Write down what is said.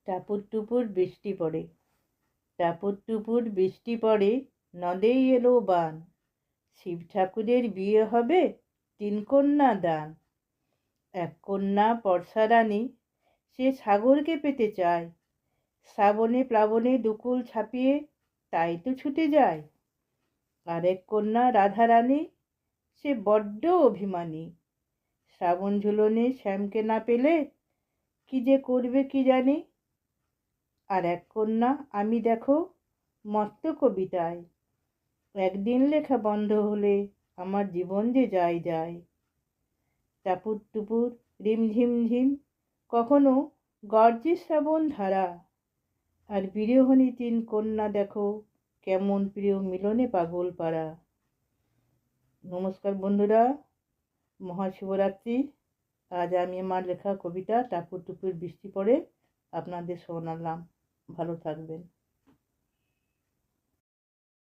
টাপুর টুপুর বৃষ্টি পড়ে, টাপুর টুপুর বৃষ্টি পড়ে, নদেই এলো বান। শিব ঠাকুরের বিয়ে হবে, 3 কন্যা দান। এক কন্যা বর্ষা রানী, সে সাগরকে পেতে চায়। শ্রাবণে প্লাবনে দুকুল ছাপিয়ে তাই তো ছুটে যায়। আরেক কন্যা রাধা রানী, সে বড্ড অভিমানী। শ্রাবণ ঝুলনে শ্যামকে না পেলে কি যে করবে কি জানি। আর এক কন্যা আমি দেখো, মস্ত কবিতায়। একদিন লেখা বন্ধ হলে আমার জীবন যে যায় যায়। টাপুর টুপুর রিমঝিম ঝিম, কখনো গর্জে শ্রাবণ ধারা। আর বিরোহিণী 3 কন্যা দেখো, কেমন প্রিয় মিলনে পাগল পাড়া। নমস্কার বন্ধুরা, মহাশিবরাত্রি। আজ আমি আমার লেখা কবিতা টাপুর টুপুর বৃষ্টি পড়ে আপনাদের শোনালাম। ভালো থাকবেন।